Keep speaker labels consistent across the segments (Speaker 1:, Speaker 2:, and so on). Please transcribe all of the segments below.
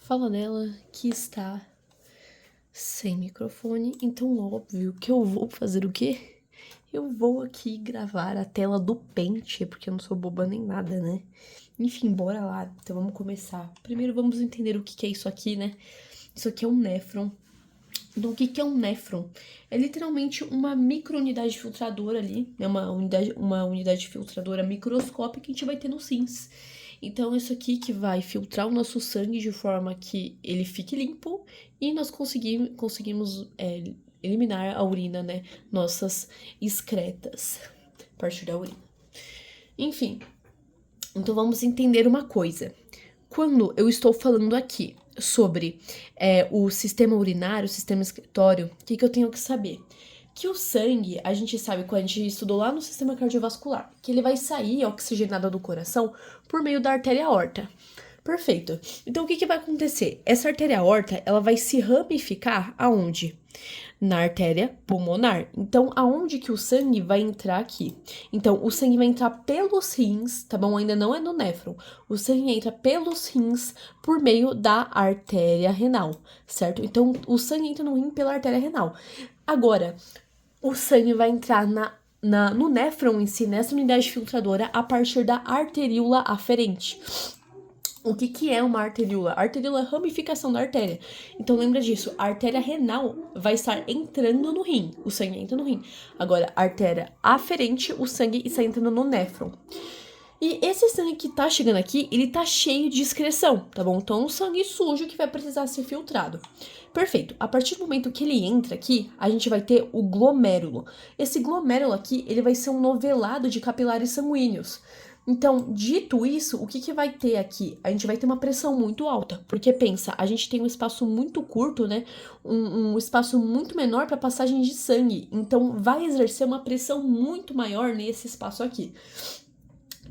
Speaker 1: fala dela que está sem microfone, então óbvio que eu vou fazer o quê? Eu vou aqui gravar a tela do pente, porque eu não sou boba nem nada, né? Enfim, bora lá. Então vamos começar. Primeiro vamos entender o que é isso aqui, né? Isso aqui é um néfron. Então, o que é um néfron? É literalmente uma microunidade filtradora ali, né? Uma unidade filtradora microscópica que a gente vai ter nos rins. Então, isso aqui que vai filtrar o nosso sangue de forma que ele fique limpo e nós conseguimos eliminar a urina, né? Nossas excretas a partir da urina. Enfim, então vamos entender uma coisa. Quando eu estou falando aqui sobre o sistema urinário, o sistema excretório, o que eu tenho que saber? Que o sangue, a gente sabe, quando a gente estudou lá no sistema cardiovascular, que ele vai sair oxigenado do coração por meio da artéria aorta. Perfeito. Então, o que vai acontecer? Essa artéria aorta, ela vai se ramificar aonde? Na artéria pulmonar. Então, aonde que o sangue vai entrar aqui? Então, o sangue vai entrar pelos rins, tá bom? Ainda não é no néfron. O sangue entra pelos rins por meio da artéria renal, certo? Então, o sangue entra no rim pela artéria renal. Agora, o sangue vai entrar no néfron em si, nessa unidade filtradora, a partir da arteríola aferente. O que é uma arteríola? A arteríola é a ramificação da artéria. Então lembra disso, a artéria renal vai estar entrando no rim, o sangue entra no rim. Agora, a artéria aferente, o sangue está entrando no néfron. E esse sangue que tá chegando aqui, ele tá cheio de excreção, tá bom? Então é um sangue sujo que vai precisar ser filtrado. Perfeito. A partir do momento que ele entra aqui, a gente vai ter o glomérulo. Esse glomérulo aqui, ele vai ser um novelado de capilares sanguíneos. Então, dito isso, o que vai ter aqui? A gente vai ter uma pressão muito alta, porque pensa, a gente tem um espaço muito curto, né? Um espaço muito menor para passagem de sangue. Então, vai exercer uma pressão muito maior nesse espaço aqui.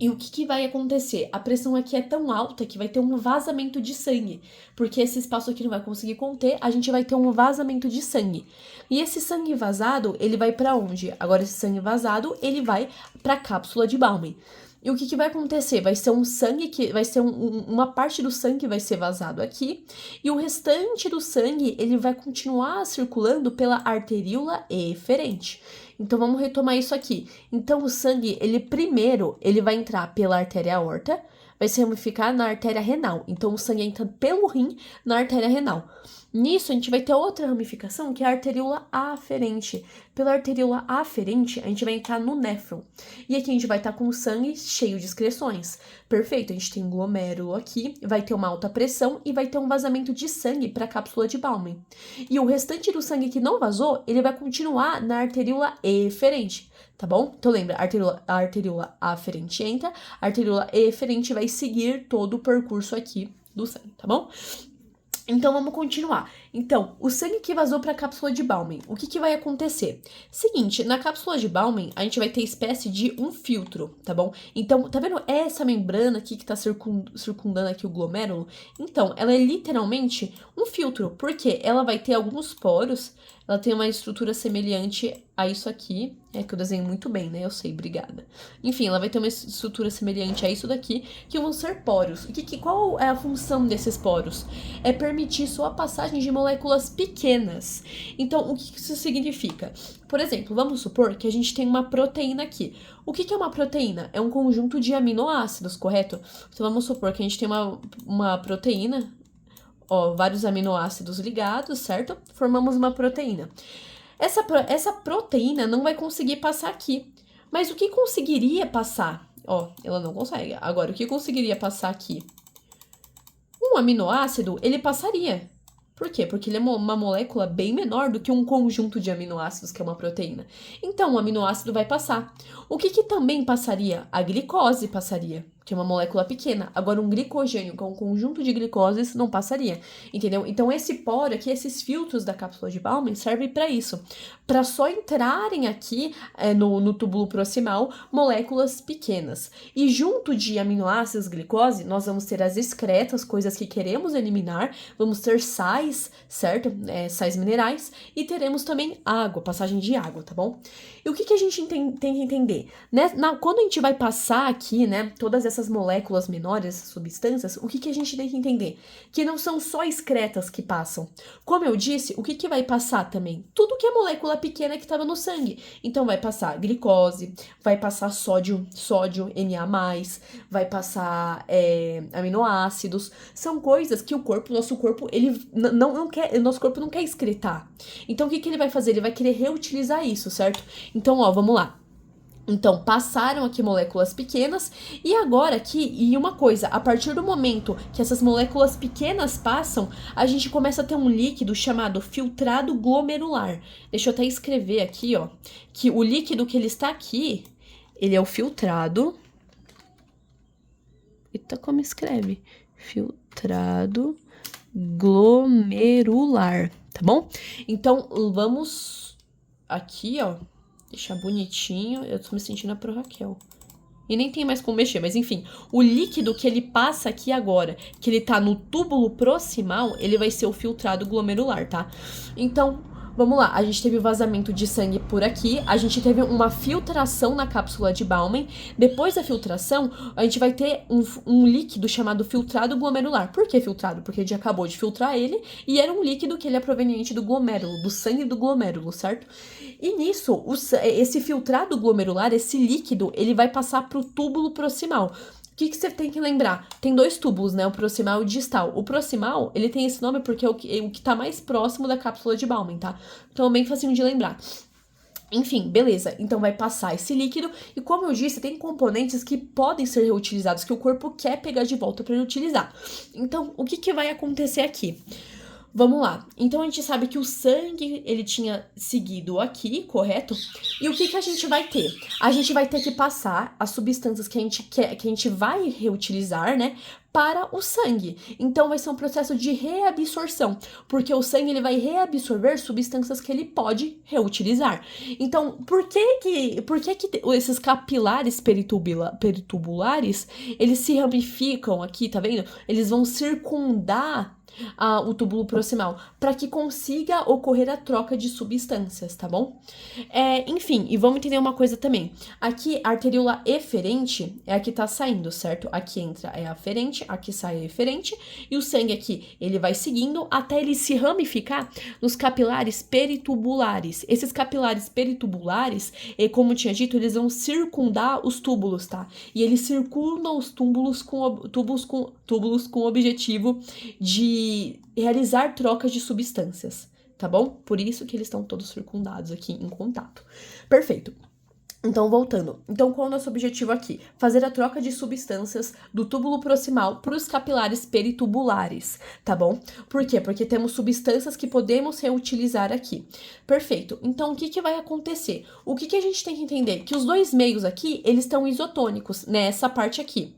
Speaker 1: E o que vai acontecer? A pressão aqui é tão alta que vai ter um vazamento de sangue, porque esse espaço aqui não vai conseguir conter, a gente vai ter um vazamento de sangue. E esse sangue vazado, ele vai para onde? Agora esse sangue vazado, ele vai para a cápsula de Bowman. E o que vai acontecer? Vai ser um sangue que vai ser uma parte do sangue vai ser vazado aqui, e o restante do sangue, ele vai continuar circulando pela arteríola eferente. Então vamos retomar isso aqui. Então o sangue, ele vai entrar pela artéria aorta, vai se ramificar na artéria renal. Então o sangue entra pelo rim na artéria renal. Nisso a gente vai ter outra ramificação que é a arteríola aferente. Pela arteríola aferente, a gente vai entrar no néfron. E aqui a gente vai estar com o sangue cheio de excreções. Perfeito, a gente tem um glomérulo aqui, vai ter uma alta pressão e vai ter um vazamento de sangue para a cápsula de Bowman. E o restante do sangue que não vazou, ele vai continuar na arteríola eferente, tá bom? Então lembra, a arteríola aferente entra, a arteríola eferente vai seguir todo o percurso aqui do sangue, tá bom? Então vamos continuar. Então, o sangue que vazou para a cápsula de Bowman, o que vai acontecer? Seguinte, na cápsula de Bowman, a gente vai ter espécie de um filtro, tá bom? Então, tá vendo essa membrana aqui que tá circundando aqui o glomérulo? Então, ela é literalmente um filtro, porque ela vai ter alguns poros, ela tem uma estrutura semelhante a isso aqui, que eu desenho muito bem, né? Eu sei, obrigada. Enfim, ela vai ter uma estrutura semelhante a isso daqui, que vão ser poros. Qual é a função desses poros? É permitir só a passagem de moléculas pequenas. Então, o que isso significa? Por exemplo, vamos supor que a gente tem uma proteína aqui. O que é uma proteína? É um conjunto de aminoácidos, correto? Então, vamos supor que a gente tem uma proteína, vários aminoácidos ligados, certo? Formamos uma proteína. Essa proteína não vai conseguir passar aqui. Mas o que conseguiria passar? Ela não consegue. Agora, o que conseguiria passar aqui? Um aminoácido, ele passaria. Por quê? Porque ele é uma molécula bem menor do que um conjunto de aminoácidos, que é uma proteína. Então, o aminoácido vai passar. O que também passaria? A glicose passaria, que é uma molécula pequena. Agora, um glicogênio, que é um conjunto de glicoses, não passaria, entendeu? Então, esse poro aqui, esses filtros da cápsula de Bowman servem para isso. Para só entrarem aqui no túbulo proximal moléculas pequenas. E junto de aminoácidos, glicose, nós vamos ter as excretas, coisas que queremos eliminar, vamos ter sais, certo? Sais minerais, e teremos também água, passagem de água, tá bom? E o que a gente tem que entender? Quando a gente vai passar aqui, né, todas essas moléculas menores, essas substâncias, o que a gente tem que entender? Que não são só excretas que passam. Como eu disse, o que vai passar também? Tudo que é molécula pequena que estava no sangue. Então, vai passar glicose, vai passar sódio Na+, vai passar aminoácidos. São coisas que nosso corpo, ele não quer, nosso corpo não quer excretar. Então, o que ele vai fazer? Ele vai querer reutilizar isso, certo? Então, ó, vamos lá. Então, passaram aqui moléculas pequenas, e agora aqui, e uma coisa, a partir do momento que essas moléculas pequenas passam, a gente começa a ter um líquido chamado filtrado glomerular. Deixa eu até escrever aqui, ó, que o líquido que ele está aqui, ele é o filtrado. Eita, como escreve? Filtrado glomerular, tá bom? Então, vamos aqui, ó. Deixar bonitinho. Eu tô me sentindo a Pro Raquel. E nem tem mais como mexer, mas enfim. O líquido que ele passa aqui agora, que ele tá no túbulo proximal, ele vai ser o filtrado glomerular, tá? Então, vamos lá. A gente teve o vazamento de sangue por aqui. A gente teve uma filtração na cápsula de Bowman. Depois da filtração, a gente vai ter um líquido chamado filtrado glomerular. Por que filtrado? Porque a gente acabou de filtrar ele e era um líquido que ele é proveniente do glomérulo, do sangue do glomérulo, certo? E nisso, esse filtrado glomerular, esse líquido, ele vai passar pro túbulo proximal. O que você tem que lembrar? Tem dois túbulos, né? O proximal e o distal. O proximal, ele tem esse nome porque é o que tá mais próximo da cápsula de Bowman, tá? Então é bem facinho de lembrar. Enfim, beleza. Então vai passar esse líquido e, como eu disse, tem componentes que podem ser reutilizados, que o corpo quer pegar de volta para reutilizar. Então, o que vai acontecer aqui? Vamos lá. Então, a gente sabe que o sangue, ele tinha seguido aqui, correto? E o que a gente vai ter? A gente vai ter que passar as substâncias que a gente vai reutilizar, né? Para o sangue. Então, vai ser um processo de reabsorção, porque o sangue ele vai reabsorver substâncias que ele pode reutilizar. Então, por que esses capilares peritubulares, eles se ramificam aqui, tá vendo? Eles vão circundar o túbulo proximal, para que consiga ocorrer a troca de substâncias, tá bom? Enfim, e vamos entender uma coisa também. Aqui, a arteríola eferente é a que tá saindo, certo? Aqui entra a aferente, aqui sai a eferente, e o sangue aqui, ele vai seguindo até ele se ramificar nos capilares peritubulares. Esses capilares peritubulares, como tinha dito, eles vão circundar os túbulos, tá? E eles circundam os túbulos com o objetivo de realizar trocas de substâncias, tá bom? Por isso que eles estão todos circundados aqui em contato. Perfeito. Então, voltando. Então, qual é o nosso objetivo aqui? Fazer a troca de substâncias do túbulo proximal para os capilares peritubulares, tá bom? Por quê? Porque temos substâncias que podemos reutilizar aqui. Perfeito. Então, o que vai acontecer? O que a gente tem que entender? Que os dois meios aqui, eles estão isotônicos nessa parte aqui.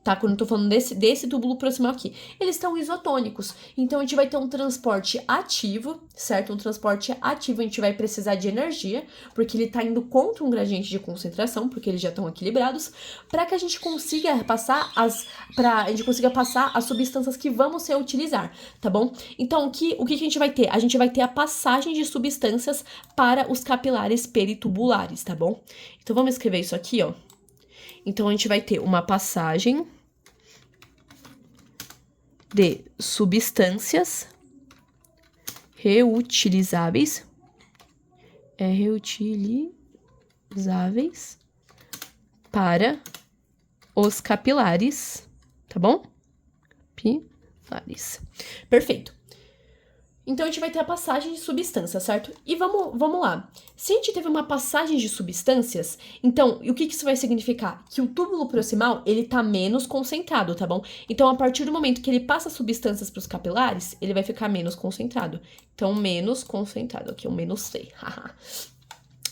Speaker 1: Tá? Quando eu tô falando desse túbulo proximal aqui. Eles estão isotônicos. Então, a gente vai ter um transporte ativo, certo? Um transporte ativo, a gente vai precisar de energia, porque ele tá indo contra um gradiente de concentração, porque eles já estão equilibrados, para que a gente consiga passar as substâncias que vamos reutilizar, tá bom? Então, o que a gente vai ter? A gente vai ter a passagem de substâncias para os capilares peritubulares, tá bom? Então, vamos escrever isso aqui, ó. Então, a gente vai ter uma passagem de substâncias reutilizáveis, para os capilares, tá bom? Capilares. Perfeito. Então, a gente vai ter a passagem de substâncias, certo? E vamos lá. Se a gente teve uma passagem de substâncias, então, o que isso vai significar? Que o túbulo proximal, ele tá menos concentrado, tá bom? Então, a partir do momento que ele passa substâncias para os capilares, ele vai ficar menos concentrado. Então, menos concentrado. Aqui, menos C.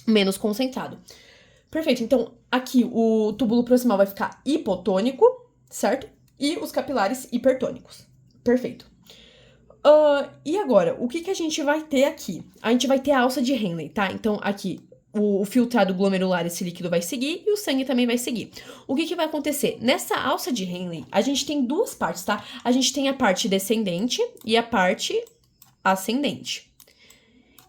Speaker 1: Menos concentrado. Perfeito. Então, aqui, o túbulo proximal vai ficar hipotônico, certo? E os capilares hipertônicos. Perfeito. E agora, o que a gente vai ter aqui? A gente vai ter a alça de Henle, tá? Então, aqui, o filtrado glomerular, esse líquido vai seguir e o sangue também vai seguir. O que vai acontecer? Nessa alça de Henle, a gente tem duas partes, tá? A gente tem a parte descendente e a parte ascendente.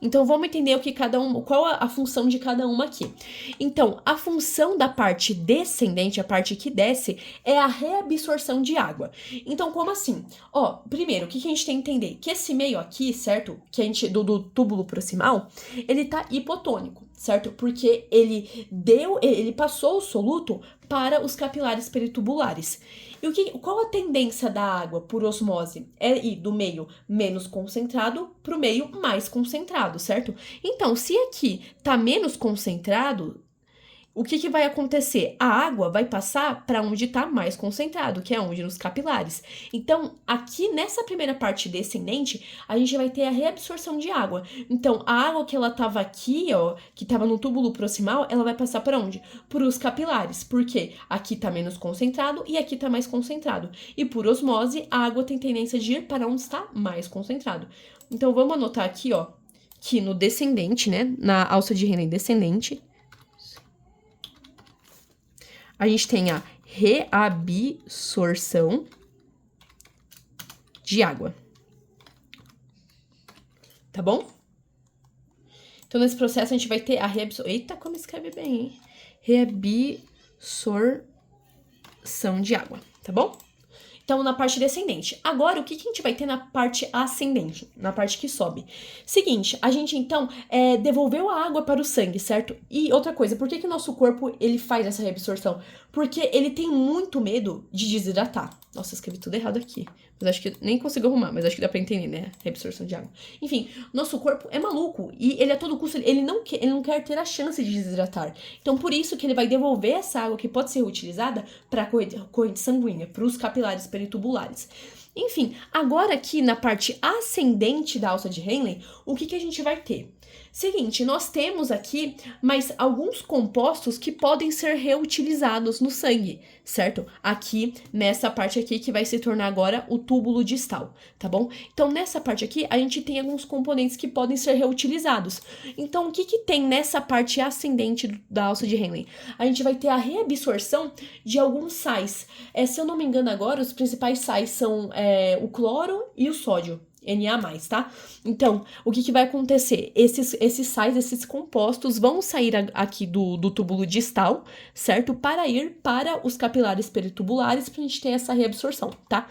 Speaker 1: Então, vamos entender o que cada um, qual a função de cada uma aqui. Então, a função da parte descendente, a parte que desce, é a reabsorção de água. Então, como assim? Ó, primeiro, o que a gente tem que entender? Que esse meio aqui, certo? Que a gente, do túbulo proximal, ele tá hipotônico, certo? Porque ele passou o soluto para os capilares peritubulares. E qual a tendência da água por osmose? É ir do meio menos concentrado para o meio mais concentrado, certo? Então, se aqui tá menos concentrado, o que vai acontecer? A água vai passar para onde está mais concentrado, que é onde? Nos capilares. Então, aqui nessa primeira parte descendente, a gente vai ter a reabsorção de água. Então, a água que ela estava aqui, ó, que estava no túbulo proximal, ela vai passar para onde? Para os capilares, porque aqui está menos concentrado e aqui está mais concentrado. E por osmose, a água tem tendência de ir para onde está mais concentrado. Então, vamos anotar aqui, ó, que no descendente, né, na alça de Henle descendente, a gente tem a reabsorção de água. Tá bom? Então, nesse processo, a gente vai ter a reabsorção... Eita, como escreve bem, hein? Reabsorção de água, tá bom? Então, na parte descendente. Agora, o que a gente vai ter na parte ascendente? Na parte que sobe. Seguinte, a gente, então, devolveu a água para o sangue, certo? E outra coisa, por que o nosso corpo, ele faz essa reabsorção? Porque ele tem muito medo de desidratar. Nossa, eu escrevi tudo errado aqui. Mas acho que nem consigo arrumar, mas acho que dá pra entender, né? Reabsorção de água. Enfim, nosso corpo é maluco. E ele, a todo custo, ele não quer ter a chance de desidratar. Então, por isso que ele vai devolver essa água que pode ser reutilizada para corrente sanguínea, para os capilares peritubulares. Enfim, agora aqui na parte ascendente da alça de Henle, o que a gente vai ter? Seguinte, nós temos aqui mais alguns compostos que podem ser reutilizados no sangue, certo? Aqui, nessa parte aqui, que vai se tornar agora o túbulo distal, tá bom? Então, nessa parte aqui, a gente tem alguns componentes que podem ser reutilizados. Então, o que tem nessa parte ascendente da alça de Henle? A gente vai ter a reabsorção de alguns sais. Se eu não me engano agora, os principais sais são o cloro e o sódio. Na+, tá? Então, o que vai acontecer? Esses sais, esses compostos vão sair aqui do túbulo distal, certo? Para ir para os capilares peritubulares, pra gente ter essa reabsorção, tá?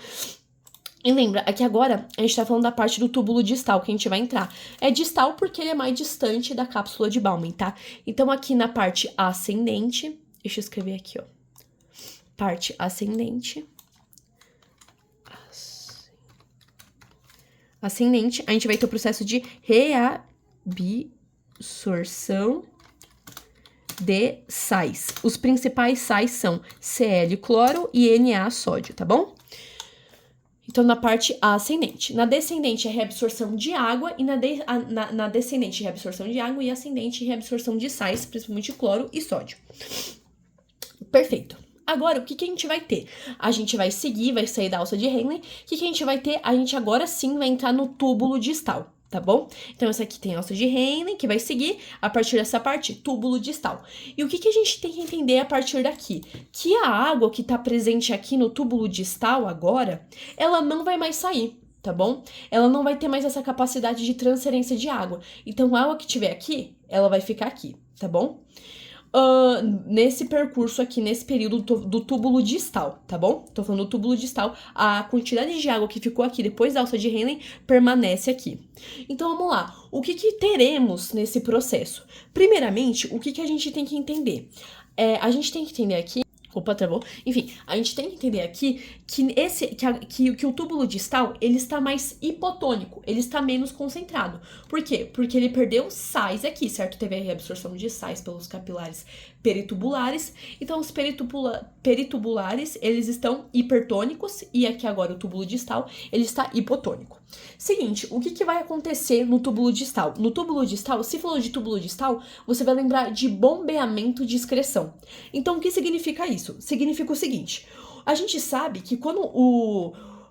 Speaker 1: E lembra, aqui agora a gente tá falando da parte do túbulo distal que a gente vai entrar. É distal porque ele é mais distante da cápsula de Bowman, tá? Então, aqui na parte ascendente, deixa eu escrever aqui, ó. Parte ascendente, a gente vai ter o processo de reabsorção de sais. Os principais sais são Cl, cloro, e Na, sódio, tá bom? Então, na parte ascendente. Na descendente, é reabsorção de água, e na descendente, reabsorção de água, e ascendente, reabsorção de sais, principalmente cloro e sódio. Perfeito. Agora, o que a gente vai ter? A gente vai seguir, vai sair da alça de Henle. O que a gente vai ter? A gente agora sim vai entrar no túbulo distal, tá bom? Então, essa aqui tem a alça de Henle, que vai seguir a partir dessa parte, túbulo distal. E o que a gente tem que entender a partir daqui? Que a água que tá presente aqui no túbulo distal agora, ela não vai mais sair, tá bom? Ela não vai ter mais essa capacidade de transferência de água. Então, a água que tiver aqui, ela vai ficar aqui, tá bom? Nesse percurso aqui, nesse período do túbulo distal, tá bom? Tô falando do túbulo distal, a quantidade de água que ficou aqui depois da alça de Henle permanece aqui. Então, vamos lá. O que teremos nesse processo? Primeiramente, o que a gente tem que entender? A gente tem que entender aqui... Opa, travou. Enfim, a gente tem que entender aqui que o túbulo distal, ele está mais hipotônico, ele está menos concentrado. Por quê? Porque ele perdeu sais aqui, certo? Teve a reabsorção de sais pelos capilares peritubulares. Então, os peritubulares, eles estão hipertônicos, e aqui agora o túbulo distal, ele está hipotônico. Seguinte, o que vai acontecer no túbulo distal? No túbulo distal, se falou de túbulo distal, você vai lembrar de bombeamento de excreção. Então, o que significa isso? Significa o seguinte, a gente sabe que quando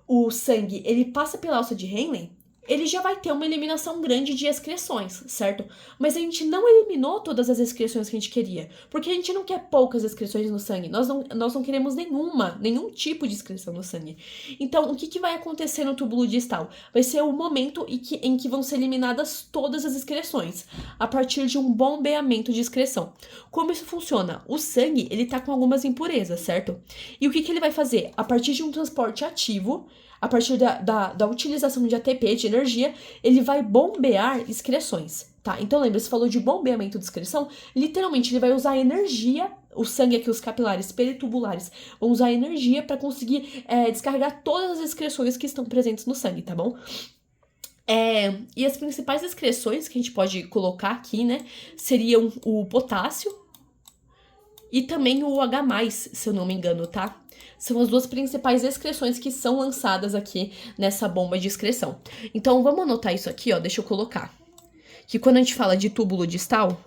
Speaker 1: o sangue, ele passa pela alça de Henle, ele já vai ter uma eliminação grande de excreções, certo? Mas a gente não eliminou todas as excreções que a gente queria, porque a gente não quer poucas excreções no sangue, nós não queremos nenhum tipo de excreção no sangue. Então, o que vai acontecer no túbulo distal? Vai ser o momento em que vão ser eliminadas todas as excreções, a partir de um bombeamento de excreção. Como isso funciona? O sangue, ele tá com algumas impurezas, certo? E o que ele vai fazer? A partir de um transporte ativo, a partir da utilização de ATP, de energia, ele vai bombear excreções, tá? Então lembra, você falou de bombeamento de excreção, literalmente ele vai usar energia, o sangue aqui, os capilares peritubulares, vão usar energia para conseguir descarregar todas as excreções que estão presentes no sangue, tá bom? E as principais excreções que a gente pode colocar aqui, né, seriam o potássio e também o H+, se eu não me engano, tá? São as duas principais excreções que são lançadas aqui nessa bomba de excreção. Então, vamos anotar isso aqui, ó, deixa eu colocar. Que quando a gente fala de túbulo distal,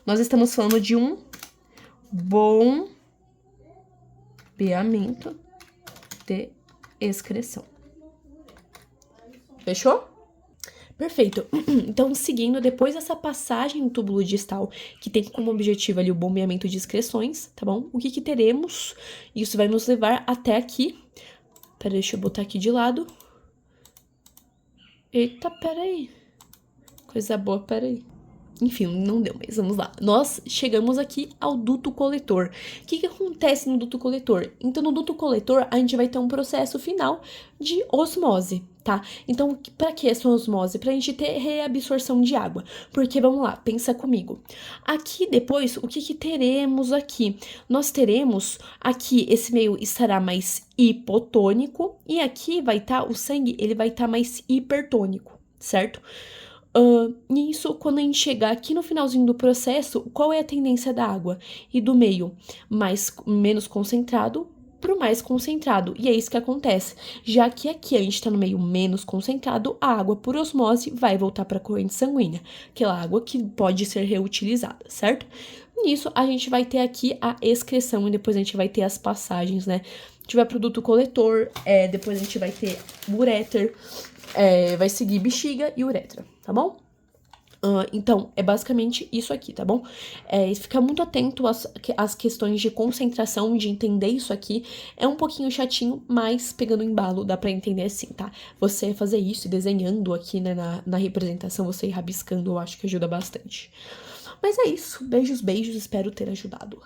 Speaker 1: nós estamos falando de um bombeamento de excreção. Fechou? Perfeito. Então, seguindo, depois dessa passagem no túbulo distal, que tem como objetivo ali o bombeamento de excreções, tá bom? O que teremos? Isso vai nos levar até aqui. Pera, deixa eu botar aqui de lado. Eita, peraí. Coisa boa, peraí. Enfim, não deu, mas vamos lá. Nós chegamos aqui ao duto coletor. O que acontece no duto coletor? Então, no duto coletor, a gente vai ter um processo final de osmose, tá? Então, para que essa osmose? Pra gente ter reabsorção de água. Porque, vamos lá, pensa comigo. Aqui, depois, o que teremos aqui? Nós teremos aqui, esse meio estará mais hipotônico, e aqui vai estar, o sangue, ele vai estar mais hipertônico, certo? Nisso, quando a gente chegar aqui no finalzinho do processo, qual é a tendência da água? E do meio menos concentrado para o mais concentrado. E é isso que acontece. Já que aqui a gente está no meio menos concentrado, a água por osmose vai voltar para a corrente sanguínea. Aquela água que pode ser reutilizada, certo? Nisso, a gente vai ter aqui a excreção e depois a gente vai ter as passagens, né? A gente vai pro duto coletor, depois a gente vai ter uréter, vai seguir bexiga e uretra, tá bom? Então, é basicamente isso aqui, tá bom? Fica muito atento às questões de concentração, de entender isso aqui. É um pouquinho chatinho, mas pegando embalo, dá pra entender assim, tá? Você fazer isso desenhando aqui, né, na representação, você ir rabiscando, eu acho que ajuda bastante. Mas é isso. Beijos, espero ter ajudado.